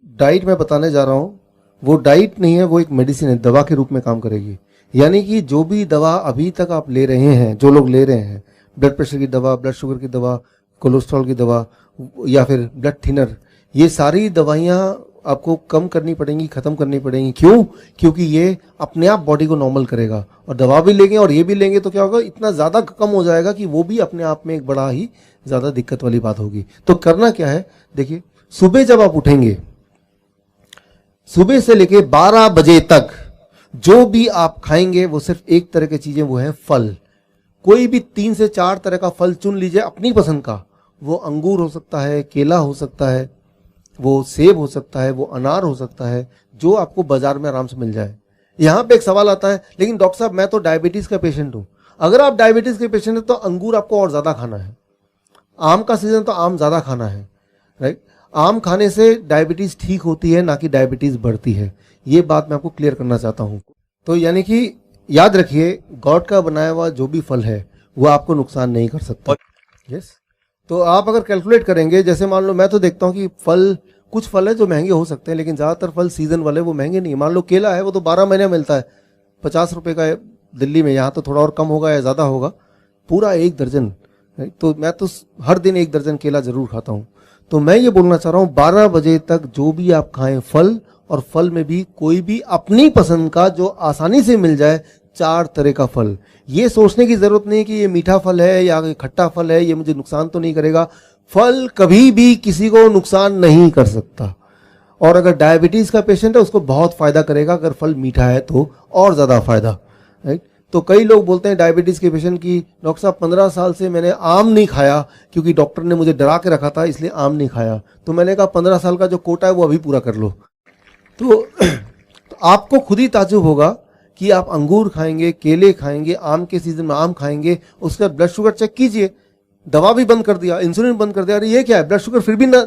Diet मैं बताने जा रहा हूँ, वो डाइट नहीं है, वो एक मेडिसिन है, दवा के रूप में काम करेगी। यानी कि जो भी दवा अभी तक आप ले रहे हैं, जो लोग ले रहे हैं, ब्लड प्रेशर की दवा, ब्लड शुगर की दवा, कोलेस्ट्रॉल की दवा या फिर ब्लड थिनर, ये सारी दवाइयाँ आपको कम करनी पड़ेंगी, ख़त्म करनी पड़ेंगी। क्यों? क्योंकि ये अपने आप बॉडी को नॉर्मल करेगा। और दवा भी लेंगे और ये भी लेंगे तो क्या होगा, इतना ज़्यादा कम हो जाएगा कि वो भी अपने आप में एक बड़ा ही ज़्यादा दिक्कत वाली बात होगी। तो करना क्या है, देखिए, सुबह जब आप उठेंगे, सुबह से लेके 12 बजे तक जो भी आप खाएंगे वो सिर्फ एक तरह की चीजें, वो है फल। कोई भी 3 से 4 तरह का फल चुन लीजिए अपनी पसंद का। वो अंगूर हो सकता है, केला हो सकता है, वो सेब हो सकता है, वो अनार हो सकता है, जो आपको बाजार में आराम से मिल जाए। यहाँ पे एक सवाल आता है, लेकिन डॉक्टर साहब मैं तो डायबिटीज का पेशेंट हूँ। अगर आप डायबिटीज के पेशेंट हैं तो अंगूर आपको और ज्यादा खाना है। आम का सीजन तो आम ज्यादा खाना है, राइट। आम खाने से डायबिटीज ठीक होती है, ना कि डायबिटीज बढ़ती है। ये बात मैं आपको क्लियर करना चाहता हूँ। तो यानी कि याद रखिए, गॉड का बनाया हुआ जो भी फल है वो आपको नुकसान नहीं कर सकता। यस। तो आप अगर कैलकुलेट करेंगे, जैसे मान लो, मैं तो देखता हूँ कि फल, कुछ फल है जो महंगे हो सकते हैं, लेकिन ज़्यादातर फल सीजन वाले वो महंगे नहीं। मान लो केला है, वो तो 12 महीने मिलता है, 50 रुपये का है दिल्ली में। यहाँ तो थोड़ा और कम होगा या ज़्यादा होगा, पूरा 1 दर्जन। तो मैं तो हर दिन 1 दर्जन केला जरूर खाता हूँ। तो मैं ये बोलना चाह रहा हूँ, 12 बजे तक जो भी आप खाएं फल, और फल में भी कोई भी अपनी पसंद का जो आसानी से मिल जाए, 4 तरह का फल। ये सोचने की जरूरत नहीं कि ये मीठा फल है या खट्टा फल है, ये मुझे नुकसान तो नहीं करेगा। फल कभी भी किसी को नुकसान नहीं कर सकता। और अगर डायबिटीज का पेशेंट है उसको बहुत फायदा करेगा, अगर फल मीठा है तो और ज्यादा फायदा, राइट। तो कई लोग बोलते हैं डायबिटीज के पेशेंट की, डॉक्टर साहब 15 साल से मैंने आम नहीं खाया क्योंकि डॉक्टर ने मुझे डरा के रखा था, इसलिए आम नहीं खाया। तो मैंने कहा 15 साल का जो कोटा है वो अभी पूरा कर लो। तो आपको खुद ही ताज्जुब होगा कि आप अंगूर खाएंगे, केले खाएंगे, आम के सीजन में आम खाएंगे, उसका ब्लड शुगर चेक कीजिए, दवा भी बंद कर दिया, इंसुलिन बंद कर दिया, अरे ये क्या है, ब्लड शुगर फिर भी ना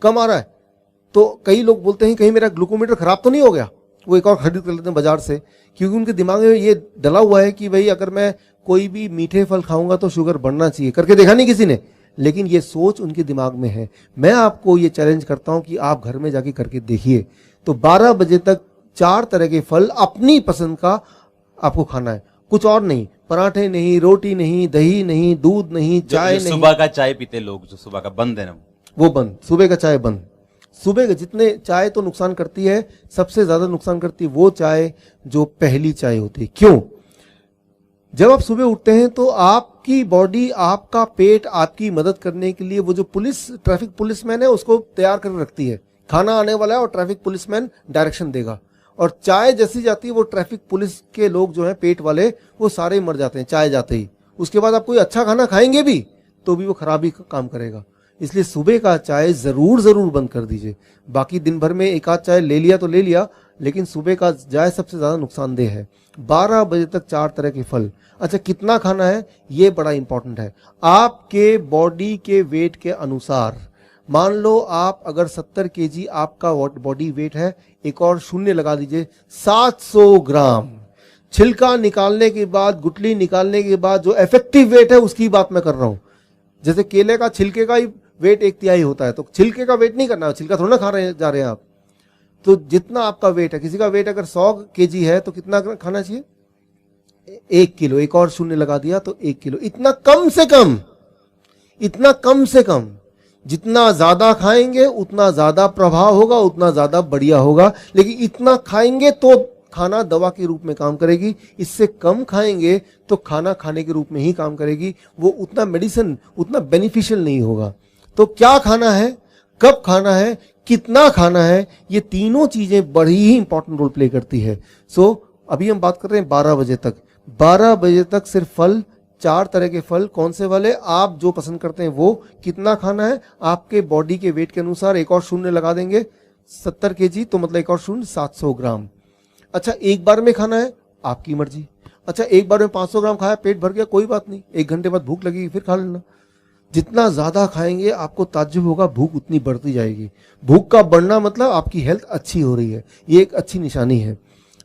कम आ रहा है। तो कई लोग बोलते हैं कहीं मेरा ग्लूकोमीटर खराब तो नहीं हो गया, वो एक और खरीद कर लेते हैं बाजार से, क्योंकि उनके दिमाग में ये डला हुआ है कि भाई अगर मैं कोई भी मीठे फल खाऊंगा तो शुगर बढ़ना चाहिए। करके देखा नहीं किसी ने, लेकिन ये सोच उनके दिमाग में है। मैं आपको ये चैलेंज करता हूं कि आप घर में जाके करके देखिए। तो 12 बजे तक 4 तरह के फल अपनी पसंद का आपको खाना है, कुछ और नहीं। पराठे नहीं, रोटी नहीं, दही नहीं, दूध नहीं, चाय नहीं। सुबह का चाय पीते लोग, जो सुबह का बंद है ना, वो बंद। सुबह का चाय बंद। सुबह के जितने चाय तो नुकसान करती है, सबसे ज्यादा नुकसान करती है वो चाय जो पहली चाय होती है। क्यों? जब आप सुबह उठते हैं तो आपकी बॉडी, आपका पेट आपकी मदद करने के लिए, वो जो ट्रैफिक पुलिसमैन है उसको तैयार कर रखती है। खाना आने वाला है और ट्रैफिक पुलिसमैन डायरेक्शन देगा। और चाय जैसी जाती है, वो ट्रैफिक पुलिस के लोग जो हैं पेट वाले, वो सारे मर जाते हैं चाय जाते ही। उसके बाद आप कोई अच्छा खाना खाएंगे भी तो भी वो खराब ही काम करेगा। इसलिए सुबह का चाय जरूर बंद कर दीजिए। बाकी दिन भर में एक आध चाय ले लिया तो ले लिया, लेकिन सुबह का चाय सबसे ज्यादा नुकसानदेह है। 12 बजे तक 4 तरह के फल। अच्छा, कितना खाना है ये बड़ा इंपॉर्टेंट है। आपके बॉडी के वेट के अनुसार, मान लो आप अगर 70 केजी आपका बॉडी वेट है, एक और शून्य लगा दीजिए, 700 ग्राम। छिलका निकालने के बाद, गुठली निकालने के बाद जो इफेक्टिव वेट है उसकी बात मैं कर रहा हूं। जैसे केले का छिलके का ही वेट 1/3 होता है, तो छिलके का वेट नहीं करना, छिलका थोड़ा ना खा रहे जा रहे हैं आप। तो जितना आपका वेट है, किसी का वेट अगर 100 केजी है तो कितना खाना चाहिए? 1 किलो। एक और शून्य लगा दिया तो 1 किलो। इतना कम से कम, इतना कम से कम। जितना ज्यादा खाएंगे उतना ज्यादा प्रभाव होगा, उतना ज्यादा बढ़िया होगा। लेकिन इतना खाएंगे तो खाना दवा के रूप में काम करेगी, इससे कम खाएंगे तो खाना खाने के रूप में ही काम करेगी, वो उतना मेडिसिन, उतना बेनिफिशियल नहीं होगा। तो क्या खाना है, कब खाना है, कितना खाना है, ये तीनों चीजें बड़ी ही इंपॉर्टेंट रोल प्ले करती है। सो अभी हम बात कर रहे हैं 12 बजे तक। 12 बजे तक सिर्फ फल, 4 तरह के फल। कौन से वाले? आप जो पसंद करते हैं वो। कितना खाना है? आपके बॉडी के वेट के अनुसार एक और शून्य लगा देंगे। 70 केजी तो मतलब एक और शून्य 700 ग्राम। अच्छा, एक बार में खाना है, आपकी मर्जी। अच्छा, एक बार में 500 ग्राम खाया, पेट भर गया, कोई बात नहीं, 1 घंटे बाद भूख लगेगी फिर खा लेना। जितना ज्यादा खाएंगे आपको ताज्जुब होगा, भूख उतनी बढ़ती जाएगी। भूख का बढ़ना मतलब आपकी हेल्थ अच्छी हो रही है, ये एक अच्छी निशानी है।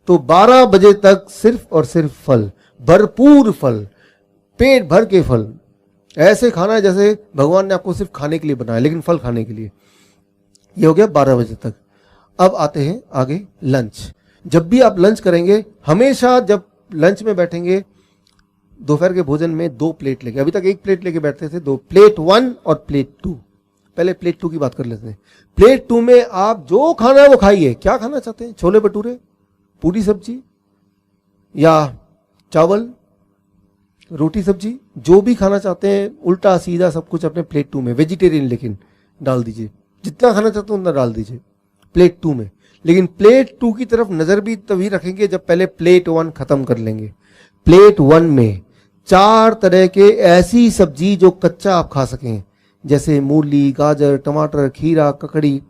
तो 12 बजे तक सिर्फ और सिर्फ फल, भरपूर फल, पेट भर के फल। ऐसे खाना है जैसे भगवान ने आपको सिर्फ खाने के लिए बनाया, लेकिन फल खाने के लिए। ये हो गया 12 बजे तक। अब आते हैं आगे लंच। जब भी आप लंच करेंगे, हमेशा जब लंच में बैठेंगे, दोपहर के भोजन में 2 प्लेट लेके, अभी तक 1 प्लेट लेके बैठते थे, 2 प्लेट 1 और प्लेट 2। पहले प्लेट 2 की बात कर लेते हैं। प्लेट 2 में आप जो खाना है वो खाइए। क्या खाना चाहते हैं? छोले भटूरे, पूरी सब्जी या चावल, रोटी सब्जी, जो भी खाना चाहते हैं उल्टा सीधा सब कुछ अपने प्लेट 2 में, वेजिटेरियन लेकिन डाल दीजिए। जितना खाना चाहते हो उतना डाल दीजिए प्लेट 2 में। लेकिन प्लेट 2 की तरफ नजर भी तभी रखेंगे जब पहले प्लेट 1 खत्म कर लेंगे। प्लेट 1 में 4 तरह के ऐसी सब्जी जो कच्चा आप खा सकें, जैसे मूली, गाजर, टमाटर, खीरा, ककड़ी,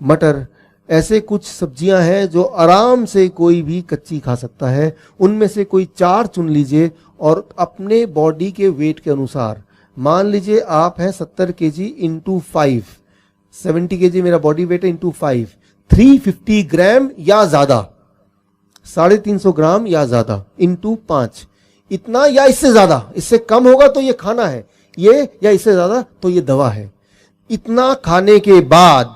मटर, ऐसे कुछ सब्जियां हैं जो आराम से कोई भी कच्ची खा सकता है। उनमें से कोई 4 चुन लीजिए और अपने बॉडी के वेट के अनुसार, मान लीजिए आप हैं 70 केजी इंटू 5, 70 केजी मेरा बॉडी वेट है इंटू 5, 350 ग्राम या ज्यादा, 350 ग्राम या ज्यादा इंटू 5, इतना या इससे ज्यादा। इससे कम होगा तो ये खाना है ये, या इससे ज्यादा तो ये दवा है। इतना खाने के बाद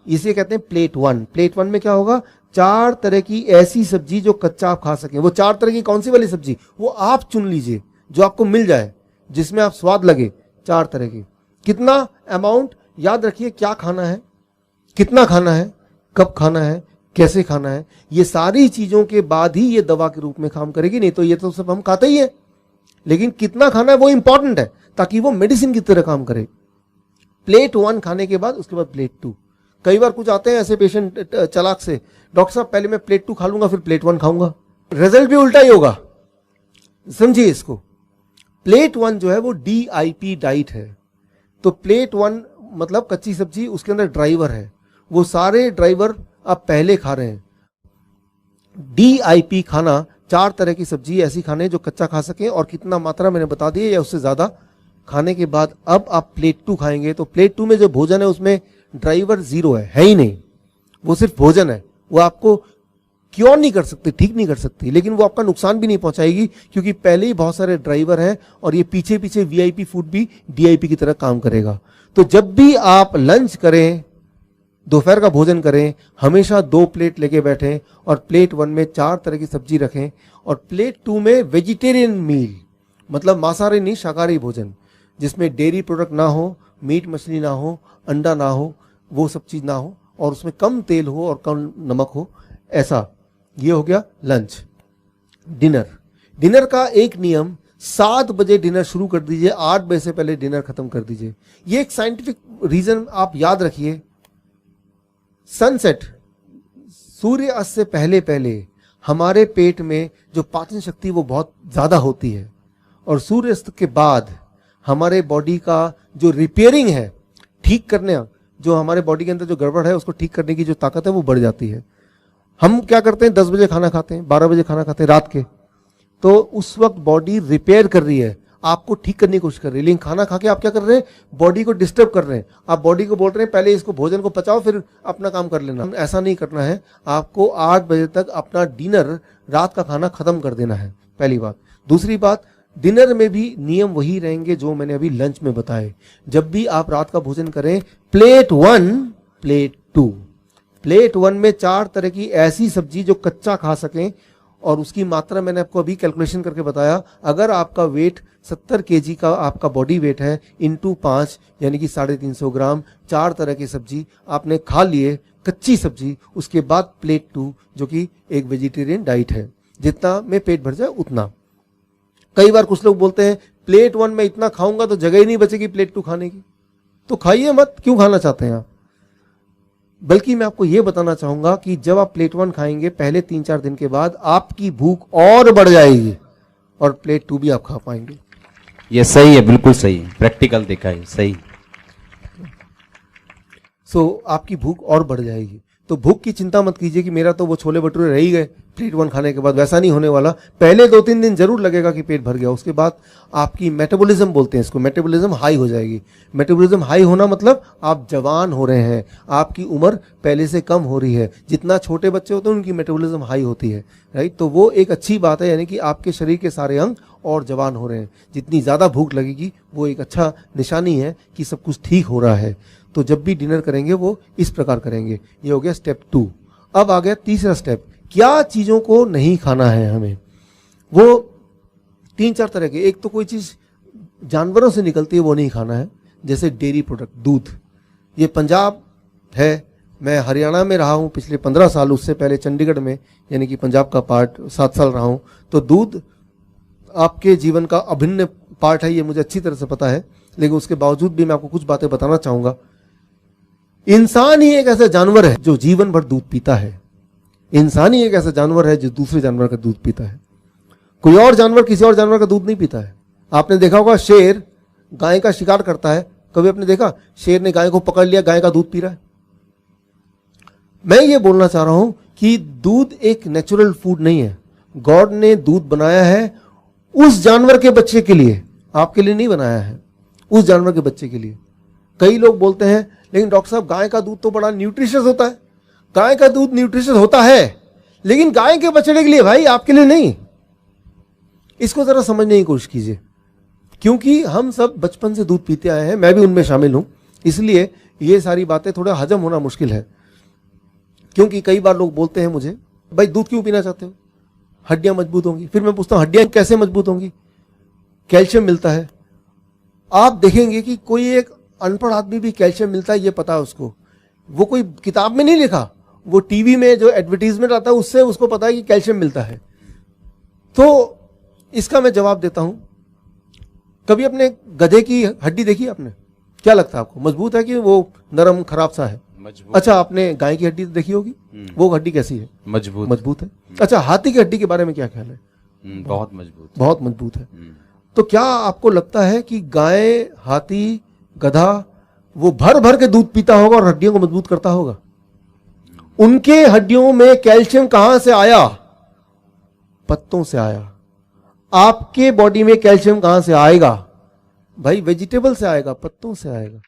इसे कहते हैं प्लेट 1। प्लेट 1 में क्या होगा? 4 तरह की ऐसी सब्जी जो कच्चा आप खा सकें। वो 4 तरह की कौन सी वाली सब्जी? वो आप चुन लीजिए जो आपको मिल जाए, जिसमें आप स्वाद लगे। 4 तरह की। कितना अमाउंट? याद रखिए क्या खाना है, कितना खाना है, कब खाना है, कैसे खाना है। ये सारी चीजों के बाद ही ये दवा के रूप में काम करेगी, नहीं तो ये तो सब हम खाते ही है। लेकिन कितना खाना है वो इंपॉर्टेंट है, ताकि वो मेडिसिन की तरह काम करे। प्लेट 1 खाने के बाद उसके बाद प्लेट 2। कई बार कुछ आते हैं ऐसे पेशेंट चालाक से, डॉक्टर साहब पहले मैं प्लेट 2 खा लूंगा फिर प्लेट 1 खाऊंगा। रिजल्ट भी उल्टा ही होगा, समझिए इसको। प्लेट 1 जो है वो DIP डाइट है। तो प्लेट 1 मतलब कच्ची सब्जी, उसके अंदर ड्राइवर है, वो सारे ड्राइवर आप पहले खा रहे हैं। DIP खाना 4 तरह की सब्जी ऐसी खाने जो कच्चा खा सकें, और कितना मात्रा मैंने बता दी है, या उससे ज्यादा खाने के बाद अब आप प्लेट 2 खाएंगे। तो प्लेट 2 में जो भोजन है उसमें ड्राइवर 0 है ही नहीं, वो सिर्फ भोजन है। वो आपको क्योर नहीं कर सकती, ठीक नहीं कर सकती, लेकिन वो आपका नुकसान भी नहीं पहुंचाएगी, क्योंकि पहले ही बहुत सारे ड्राइवर हैं और ये पीछे पीछे VIP फूड भी DIP की तरह काम करेगा। तो जब भी आप लंच करें, दोपहर का भोजन करें, हमेशा 2 प्लेट लेके बैठें और प्लेट 1 में 4 तरह की सब्जी रखें, और प्लेट 2 में वेजिटेरियन मील, मतलब मांसाहारी नहीं शाकाहारी भोजन, जिसमें डेयरी प्रोडक्ट ना हो, मीट मछली ना हो, अंडा ना हो, वो सब चीज ना हो, और उसमें कम तेल हो और कम नमक हो, ऐसा। ये हो गया लंच। डिनर का एक नियम, 7 बजे डिनर शुरू कर दीजिए, 8 बजे से पहले डिनर खत्म कर दीजिए। ये एक साइंटिफिक रीजन आप याद रखिए। सनसेट, सूर्य अस्त से पहले पहले हमारे पेट में जो पाचन शक्ति वो बहुत ज्यादा होती है, और सूर्यास्त के बाद हमारे बॉडी का जो रिपेयरिंग है, ठीक करने, जो हमारे बॉडी के अंदर जो गड़बड़ है उसको ठीक करने की जो ताकत है वो बढ़ जाती है। हम क्या करते हैं, 10 बजे खाना खाते हैं, 12 बजे खाना खाते हैं रात के, तो उस वक्त बॉडी रिपेयर कर रही है, आपको ठीक करने की कोशिश कर रही है। लेकिन खाना खा के आप क्या कर रहे हैं, बॉडी को डिस्टर्ब कर रहे हैं। आप बॉडी को बोल रहे हैं पहले इसको भोजन को पचाओ फिर अपना काम कर लेना। ऐसा नहीं करना है, आपको 8 बजे तक अपना डिनर, रात का खाना खत्म कर देना है, पहली बात। दूसरी बात, डिनर में भी नियम वही रहेंगे जो मैंने अभी लंच में बताए। जब भी आप रात का भोजन करें, प्लेट 1, प्लेट 2। प्लेट 1 में 4 तरह की ऐसी सब्जी जो कच्चा खा सकें, और उसकी मात्रा मैंने आपको अभी कैलकुलेशन करके बताया। अगर आपका वेट 70 केजी का आपका बॉडी वेट है, इंटू 5 यानी कि 350 ग्राम, 4 तरह की सब्जी आपने खा लिए, कच्ची सब्जी, उसके बाद प्लेट 2 जो कि एक वेजिटेरियन डाइट है, जितना में पेट भर जाए उतना। कई बार कुछ लोग बोलते हैं प्लेट 1 में इतना खाऊंगा तो जगह ही नहीं बचेगी प्लेट 2 खाने की, तो खाइए मत, क्यों खाना चाहते हैं आप। बल्कि मैं आपको यह बताना चाहूंगा कि जब आप प्लेट 1 खाएंगे, पहले 3-4 दिन के बाद आपकी भूख और बढ़ जाएगी और प्लेट 2 भी आप खा पाएंगे। ये सही है, बिल्कुल सही है, प्रैक्टिकल देखा है, सही। आपकी भूख और बढ़ जाएगी। तो भूख की चिंता मत कीजिए कि मेरा तो वो छोले भटूरे रह ही गए प्लेट 1 खाने के बाद, वैसा नहीं होने वाला। पहले 2-3 दिन जरूर लगेगा कि पेट भर गया, उसके बाद आपकी मेटाबॉलिज्म बोलते हैं इसको, मेटाबॉलिज्म हाई हो जाएगी। मेटाबॉलिज्म हाई होना मतलब आप जवान हो रहे हैं, आपकी उम्र पहले से कम हो रही है। जितना छोटे बच्चे होते हैं उनकी मेटाबॉलिज्म हाई होती है, राइट। तो वो एक अच्छी बात है, यानी कि आपके शरीर के सारे अंग और जवान हो रहे हैं। जितनी ज्यादा भूख लगेगी वो एक अच्छा निशानी है कि सब कुछ ठीक हो रहा है। तो जब भी डिनर करेंगे वो इस प्रकार करेंगे। ये हो गया स्टेप 2। अब आ गया तीसरा स्टेप, क्या चीजों को नहीं खाना है हमें। वो 3-4 तरह के, एक तो कोई चीज जानवरों से निकलती है वो नहीं खाना है, जैसे डेयरी प्रोडक्ट, दूध। ये पंजाब है, मैं हरियाणा में रहा हूं पिछले 15 साल, उससे पहले चंडीगढ़ में यानी कि पंजाब का पार्ट 7 साल रहा हूं। तो दूध आपके जीवन का अभिन्न पार्ट है, ये मुझे अच्छी तरह से पता है, लेकिन उसके बावजूद भी मैं आपको कुछ बातें बताना चाहूंगा। इंसान ही एक ऐसा जानवर है जो जीवन भर दूध पीता है। इंसान ही एक ऐसा जानवर है जो दूसरे जानवर का दूध पीता है। कोई और जानवर किसी और जानवर का दूध नहीं पीता है। आपने देखा होगा शेर गाय का शिकार करता है, कभी आपने देखा शेर ने गाय को पकड़ लिया, गाय का दूध पी रहा है? मैं ये बोलना चाह रहा हूं कि दूध एक नेचुरल फूड नहीं है। गॉड ने दूध बनाया है उस जानवर के बच्चे के लिए, आपके लिए नहीं बनाया है, उस जानवर के बच्चे के लिए। कई लोग बोलते हैं लेकिन डॉक्टर साहब गाय का दूध तो बड़ा न्यूट्रिशियस होता है। गाय का दूध न्यूट्रिशियस होता है, लेकिन गाय के बछड़े के लिए भाई, आपके लिए नहीं। इसको जरा समझने की कोशिश कीजिए, क्योंकि हम सब बचपन से दूध पीते आए हैं, मैं भी उनमें शामिल हूं, इसलिए ये सारी बातें थोड़ा हजम होना मुश्किल है। क्योंकि कई बार लोग बोलते हैं मुझे, भाई दूध क्यों पीना चाहते हो, हड्डियां मजबूत होंगी। फिर मैं पूछता हूं हड्डियां कैसे मजबूत होंगी? कैल्शियम मिलता है। आप देखेंगे कि कोई एक अनपढ़ आदमी भी कैल्शियम मिलता है ये पता है उसको, वो कोई किताब में नहीं लिखा, वो टीवी में जो एडवर्टीजमेंट आता है उससे उसको पता है कि कैल्शियम मिलता है। तो इसका मैं जवाब देता हूं, कभी अपने गधे की हड्डी देखी आपने? क्या लगता है आपको, मजबूत है कि वो नरम खराब सा है? मजबूत। अच्छा, आपने गाय की हड्डी देखी होगी, वो हड्डी कैसी है? मजबूत। मजबूत है। अच्छा, हाथी की हड्डी के बारे में क्या ख्याल है? बहुत मजबूत। बहुत मजबूत है। तो क्या आपको लगता है कि गाय, हाथी, गधा वो भर भर के दूध पीता होगा और हड्डियों को मजबूत करता होगा? उनके हड्डियों में कैल्शियम कहां से आया? पत्तों से आया। आपके बॉडी में कैल्शियम कहां से आएगा? भाई वेजिटेबल से आएगा, पत्तों से आएगा।